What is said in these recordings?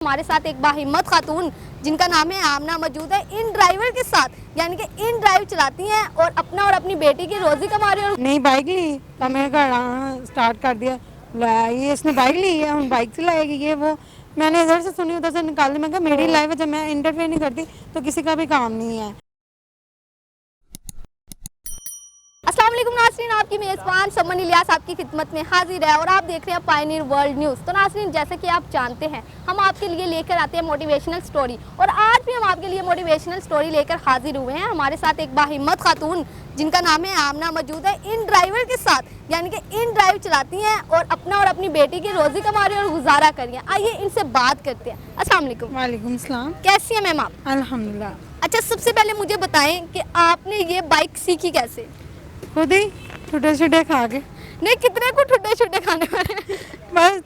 हमारे साथ एक बाहिम्मत खातून जिनका नाम है आमना मौजूद है इन ड्राइवर के साथ, यानी कि इन ड्राइव चलाती हैं और अपना और अपनी बेटी की रोजी कमा रही है। नहीं बाइक ली तो मैं घर स्टार्ट कर दिया। ये इसने बाइक ली है, हम बाइक चलाएगी ये वो। मैंने इधर से सुनी उधर से निकाल ली। मैं कहा मेरी लाइफ है, जब मैं इंटरफेयर नहीं करती तो किसी का भी काम नहीं है। अस्सलाम वालेकुम नाज़रीन, आपकी मेज़बान समन इलियास आपकी खिदमत में हाजिर है और आप देख रहे हैं पायनियर वर्ल्ड न्यूज़। तो नाज़रीन, जैसे कि आप जानते हैं हम आपके लिए लेकर आते हैं मोटिवेशनल स्टोरी और आज भी हम आपके लिए मोटिवेशनल स्टोरी लेकर हाजिर हुए हैं। हमारे साथ एक बाहिम्मत खातून जिनका नाम है आमना मौजूद है इन ड्राइवर के साथ, यानी कि इन ड्राइव चलाती हैं और अपना और अपनी बेटी की रोजी कमा रही है और गुजारा कर रही है। आइए इनसे बात करते हैं। अस्सलाम वालेकुम। वालेकुम सलाम। कैसी है मैम आप? अल्हम्दुलिल्लाह। अच्छा, सबसे पहले मुझे बताएं कि आपने ये बाइक सीखी कैसे? खुद ही छुट्टे छुट्टे खा के। नहीं, कितने को ठुड्डे छुड्डे खाने पड़े? बस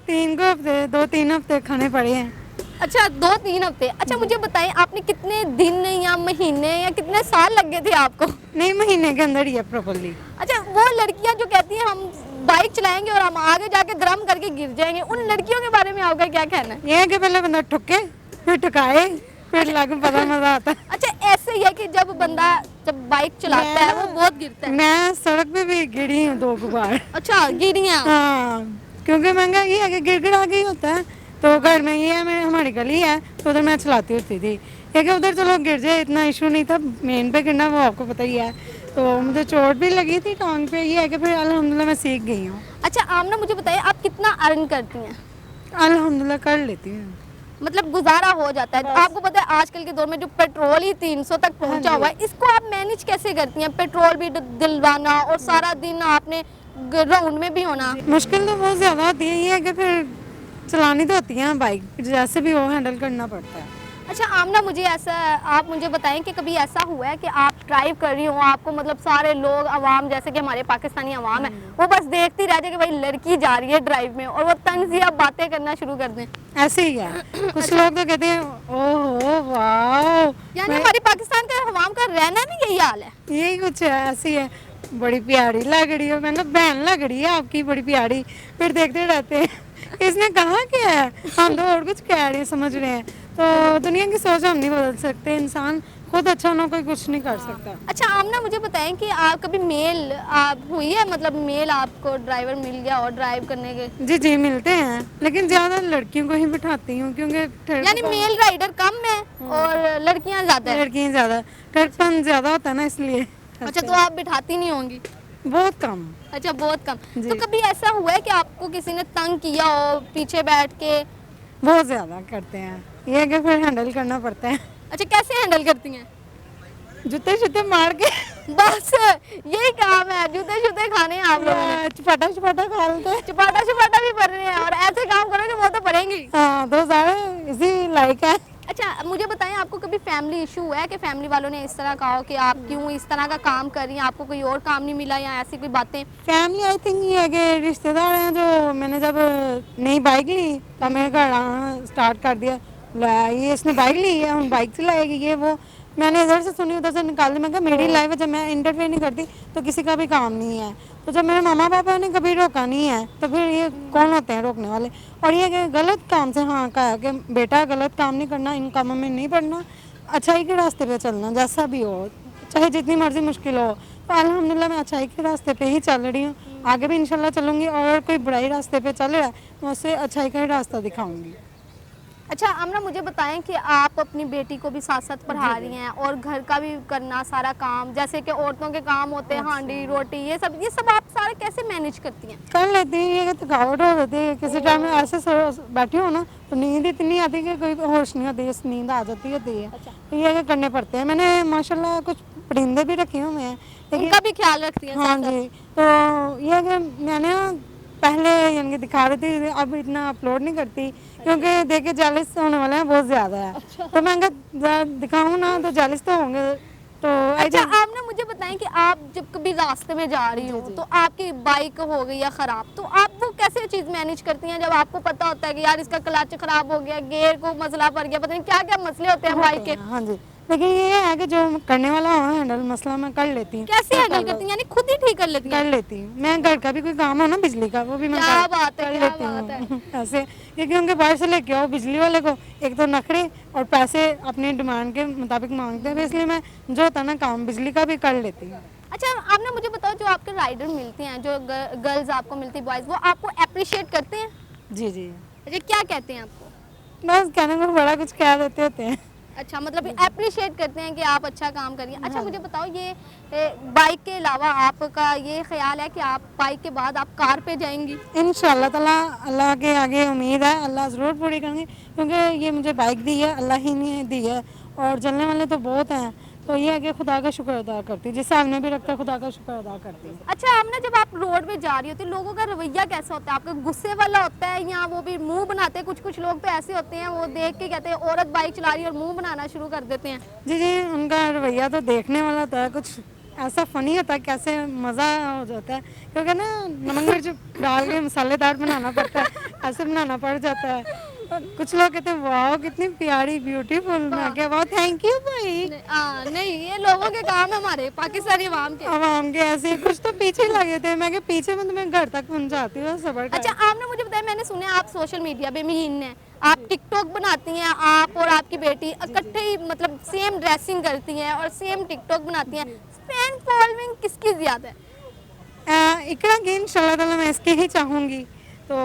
2-3 हफ्ते खाने पड़े हैं। अच्छा, 2-3 हफ्ते। अच्छा, मुझे बताएं आपने कितने दिन या महीने या कितने साल लग गए थे आपको? नहीं, महीने के अंदर ही है प्रॉपर्ली। अच्छा, वो लड़कियां जो कहती हैं हम बाइक चलाएंगे और हम आगे जाके दरम करके गिर जाएंगे, उन लड़कियों के बारे में आपका क्या कहना है? ये है कि पहले बंदा ठुके फिर ठुकाए फिर लागे पता मजा आता है। अच्छा, ऐसे ही है कि जब बंदा बाइक चलाता है वो बहुत गिरता है। मैं सड़क पे भी गिरी हूँ 2 बार। अच्छा, गिरियां। हाँ, क्योंकि महंगा ये है कि गिड़गिड़ा के ही होता है। तो घर में ये है, मैं हमारी गली है तो उधर मैं चलाती होती थी। एक उधर चलो गिर जाए इतना इशू नहीं था, मेन पे गिरना वो आपको पता ही है। तो मुझे चोट भी लगी थी टांग पे। ये है कि फिर अल्हम्दुलिल्लाह मैं सीख गई हूँ। अच्छा आमना, मुझे बताइए आप कितना अर्न करती हैं? अल्हम्दुलिल्लाह कर लेती हूँ, मतलब गुजारा हो जाता है। तो आपको पता है आजकल के दौर में जो पेट्रोल ही 300 तक पहुंचा हुआ है, इसको आप मैनेज कैसे करती हैं? पेट्रोल भी दिलवाना और सारा दिन आपने ग्राउंड में भी होना। मुश्किल तो बहुत ज़्यादा होती है। ये है कि फिर चलानी तो होती है बाइक, जैसे भी हो हैंडल करना पड़ता है। अच्छा आमना, आप मुझे बताएं कि कभी ऐसा हुआ है कि आप ड्राइव कर रही हो, आपको मतलब सारे लोग अवाम जैसे कि हमारे पाकिस्तानी अवाम है वो बस देखती रह जाए कि भाई लड़की जा रही है ड्राइव में और वो तंजिया बातें करना शुरू कर दें? ऐसे ही है। कुछ लोग तो कहते हैं ओहो वाह, यानी हमारे पाकिस्तान के अवाम का रहना भी यही हाल है? यही कुछ है, ऐसी है। बड़ी प्यारी लग रही हो, मैंने बहन लग रही है आपकी बड़ी प्यारी। फिर देखते रहते हैं इसने कहा क्या है, हम तो और कुछ कह रहे हैं समझ रहे हैं। तो दुनिया की सोच हम नहीं बदल सकते, इंसान खुद अच्छा ना कोई कुछ नहीं कर सकता। अच्छा आमना, मुझे बताएं कि आप कभी मेल आप हुई है, मतलब मेल आपको ड्राइवर मिल गया और ड्राइव करने के? जी जी मिलते हैं, लेकिन ज्यादा लड़कियों को ही बिठाती हूँ क्योंकि यानी मेल राइडर कम है और लड़कियां ज्यादा है? लड़कियां ज्यादा, ठरपन ज्यादा होता है ना इसलिए। अच्छा, तो आप बिठाती नहीं होंगी? बहुत कम। अच्छा, बहुत कम। तो कभी ऐसा हुआ है कि आपको किसी ने तंग किया हो पीछे बैठ के? बहुत ज्यादा करते हैं, ये कि फिर हैंडल करना पड़ता है। अच्छा, कैसे हैंडल करती हैं? जूते शूते मार के। बस यही काम है, जूते शूते खाने हैं आप लोगों ने? चपाटा चपाटा खा लेते हैं। चपाटा भी पड़ रहे हैं और ऐसे काम करोगे वो तो पड़ेंगे। हाँ, तो सारे इसी लाइक है। अच्छा मुझे बताएं, आपको कभी फैमिली इशू हुआ है कि फैमिली वालों ने इस तरह कहा हो कि आप क्यों इस तरह का काम कर रही हैं, आपको कोई और काम नहीं मिला या ऐसी कोई बातें? फैमिली आई थिंक ये है कि रिश्तेदार हैं, जो मैंने जब नई बाइक ली तब मेरे घर स्टार्ट कर दिया। ये इसने बाइक ली है, हम बाइक चलाएगी ये वो। मैंने इधर से सुनी उधर से निकाल ली। मैं कहा मेरी लाइफ है, जब मैं इंटरफेयर नहीं करती तो किसी का भी काम नहीं है। तो जब मेरे मामा पापा ने कभी रोका नहीं है तो फिर ये कौन होते हैं रोकने वाले? और ये कि गलत काम से हाँ कहा कि बेटा गलत काम नहीं करना, इन कामों में नहीं पड़ना, अच्छाई के रास्ते पे चलना, जैसा भी हो चाहे जितनी मर्जी मुश्किल हो। तो अल्हम्दुलिल्लाह मैं अच्छाई के रास्ते पे ही चल रही हूँ, आगे भी इंशाल्लाह चलूँगी। और कोई बुराई रास्ते पे चल रहा है मैं उससे अच्छाई का ही रास्ता दिखाऊँगी। अच्छा आमना, मुझे बताएं कि आप अपनी बेटी को भी साथ साथ पढ़ा रही हैं और घर का भी करना सारा काम, जैसे कि औरतों के काम होते हैं हांडी रोटी ये सब आप सारे कैसे मैनेज करती हैं? कर लेती हैं, ये थकावट हो जाती है किसी टाइम में, ऐसे बैठी हो ना तो नींद इतनी आती है कि कोई होश नहीं होती, नींद आ जाती है। अच्छा। तो ये करने पड़ते हैं। मैंने माशाल्लाह कुछ परिंदे भी रखे हुए हैं, उनका भी ख्याल रखती हैं? हाँ जी। तो ये कि मैंने पहले यानी कि दिखा रही थी, अब इतना अपलोड नहीं करती क्योंकि देख के जेलस होने वाले हैं बहुत ज़्यादा है। अच्छा। तो मैं दिखाऊँ ना तो जेलस तो होंगे। तो अच्छा आपने मुझे बताएं कि आप जब कभी रास्ते में जा रही हो तो आपकी बाइक हो गई या ख़राब, तो आप वो कैसे चीज़ मैनेज करती हैं जब आपको पता होता है कि यार इसका क्लच ख़राब हो गया, गियर को मसला पड़ गया, पता नहीं क्या क्या मसले होते हैं बाइक के? हाँ जी, लेकिन ये है कि जो करने वाला हो हैंडल मसला मैं कर लेती हूँ। कैसे हैंडल करती हैं, यानी खुद ही ठीक कर लेती हैं? कर लेती हूँ मैं, घर का भी कोई काम हो ना बिजली का वो भी मैं क्या बात है, कर क्या लेती बात हूँ ऐसे, क्योंकि उनके बाहर से लेके आओ बिजली वाले को, एक तो नखरे और पैसे अपनी डिमांड के मुताबिक मांगते हैं, इसलिए मैं जो होता है ना काम बिजली का भी कर लेती हूँ। अच्छा, आप ना मुझे बताओ, जो आपके राइडर मिलते हैं, जो गर्ल्स आपको मिलती है, बॉयज, वो आपको अप्रिशिएट करते हैं? जी जी, अच्छा, क्या कहते हैं आपको? बस कहने को बड़ा कुछ कह देते होते हैं। अच्छा, मतलब अप्रिशिएट करते हैं कि आप अच्छा काम करिए। अच्छा, मुझे बताओ, ये बाइक के अलावा आपका ये ख्याल है कि आप बाइक के बाद आप कार पे जाएंगी? इंशाल्लाह ताला, अल्लाह के आगे उम्मीद है अल्लाह ज़रूर पूरी करेंगे, क्योंकि ये मुझे बाइक दी है, अल्लाह ही ने दी है, और जलने वाले तो बहुत हैं, तो ये है कि खुदा का शुक्र अदा करती हूँ, जिस साहब ने भी रखा खुदा का शुक्र अदा करती हूँ। अच्छा, आप ना जब आप रोड पे जा रही होती है, लोगों का रवैया कैसा होता है? आपका गुस्से वाला होता है या वो भी मुंह बनाते हैं? कुछ कुछ लोग तो ऐसे होते हैं, वो देख के कहते हैं औरत बाइक चला रही है और मुंह बनाना शुरू कर देते हैं। जी जी, उनका रवैया तो देखने वाला होता है, कुछ ऐसा फनी होता है, कैसे मज़ा हो जाता है, क्योंकि ना नमक मिर्च डाल के मसालेदार बनाना पड़ता है, ऐसे बनाना पड़ जाता है। और कुछ लोग कहते हैं वाह कितनी प्यारी ब्यूटीफुल, मैं क्या वाह थैंक यू भाई। नहीं, ये लोगों के काम है, हमारे पाकिस्तानी अवाम के। आवाम के ऐसे कुछ तो पीछे लगे थे, मैं क्या पीछे में तुम्हें घर तक पहुंचाती हूँ, सबर कर। अच्छा, आपने मुझे बताया, मैंने सुना है आप सोशल मीडिया पे महीन हैं, आप टिकटॉक बनाती हैं, आप और आपकी बेटी इकट्ठे ही मतलब सेम ड्रेसिंग करती हैं और सेम टिकटॉक बनाती हैं। फैन फॉलोइंग किसकी ज्यादा है? इकरा की इंशाल्लाह ताला मैं इसकी ही चाहूँगी, तो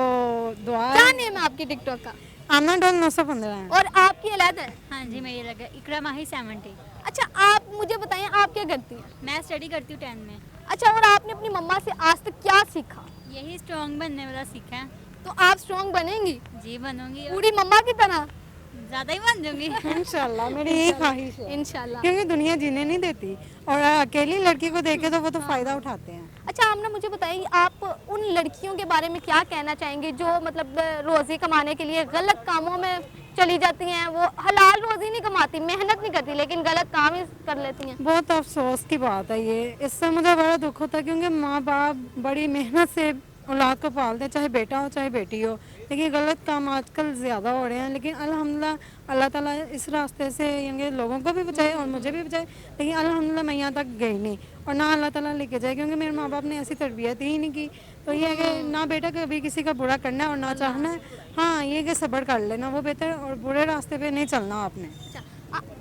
दुआ क्या नेम है आपकी टिकटॉक का? आमना डॉल 915 है। और आपकी अलग है? हाँ जी, मेरी लगा इकरा माही 70। अच्छा, आप मुझे बताइए, आप क्या करती हैं? मैं स्टडी करती हूँ 10 में। अच्छा, और आपने अपनी मम्मा से आज तक क्या सीखा? यही स्ट्रॉन्ग बनने वाला सीखा है। तो आप स्ट्रॉन्ग बनेंगी जी बनूंगी, और पूरी मम्मा की तरह? ज़्यादा ही बन जाऊंगी। इंशाल्लाह मेरी यही ख्वाहिश है, इंशाल्लाह। क्योंकि दुनिया जीने नहीं देती, और अकेली लड़की को देखे तो वो तो फायदा उठाते हैं। अच्छा, आप ना मुझे बताइए, आप उन लड़कियों के बारे में क्या कहना चाहेंगे जो मतलब रोज़ी कमाने के लिए गलत कामों में चली जाती हैं? वो हलाल रोज़ी नहीं कमाती, मेहनत नहीं करती, लेकिन गलत काम ही कर लेती हैं। बहुत अफसोस की बात है ये, इससे मुझे बड़ा दुख होता है, क्योंकि माँ बाप बड़ी मेहनत से औलाद को पालते हैं, चाहे बेटा हो चाहे बेटी हो, लेकिन गलत काम आजकल ज़्यादा हो रहे हैं। लेकिन अल्हम्दुलिल्लाह अल्लाह ताला इस रास्ते से यानी लोगों को भी बचाए और मुझे भी बचाए, लेकिन अल्हम्दुलिल्लाह मैं यहाँ तक गई नहीं, और ना अल्लाह ताला लेके जाए, क्योंकि मेरे माँ बाप ने ऐसी तरबियत ही नहीं की। तो ये है कि ना बेटा कभी किसी का बुरा करना है और ना चाहना है, हाँ ये कि सब्र कर लेना वो बेहतर, और बुरे रास्ते पे नहीं चलना आपने। अच्छा,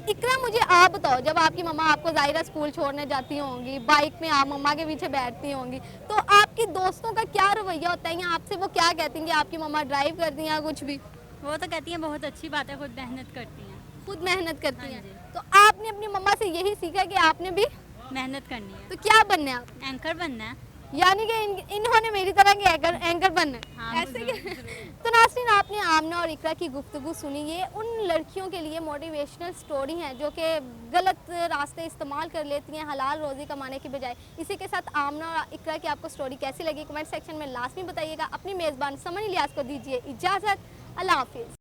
इकरा, मुझे आप बताओ, जब आपकी मम्मा आपको ज़ाहिरा स्कूल छोड़ने जाती होंगी, बाइक में आप मम्मा के पीछे बैठती होंगी, तो आपकी दोस्तों का क्या रवैया होता है, या आपसे वो क्या कहती हैं कि आपकी मम्मा ड्राइव करती हैं या कुछ भी? वो तो कहती हैं बहुत अच्छी बात है, खुद मेहनत करती हैं। खुद मेहनत करती हाँ हैं, जी। तो आपने अपनी मम्मा से यही सीखा कि आपने भी? मेहनत करनी है, तो क्या बनना है आप? एंकर बनना है। यानी कि इन्होंने मेरी तरह के एंकर बनना है, हाँ, ऐसे जरूर, के? जरूर। तो नाज़रीन, आपने आमना और इकरा की गुफ्तगू सुनी। ये उन लड़कियों के लिए मोटिवेशनल स्टोरी हैं जो कि गलत रास्ते इस्तेमाल कर लेती हैं हलाल रोज़ी कमाने की बजाय। इसी के साथ आमना और इकरा की आपको स्टोरी कैसी लगी, कमेंट सेक्शन में लाजमी बताइएगा। अपनी मेज़बान समन इलियास को दीजिए इजाज़त। अल्लाह हाफिज़।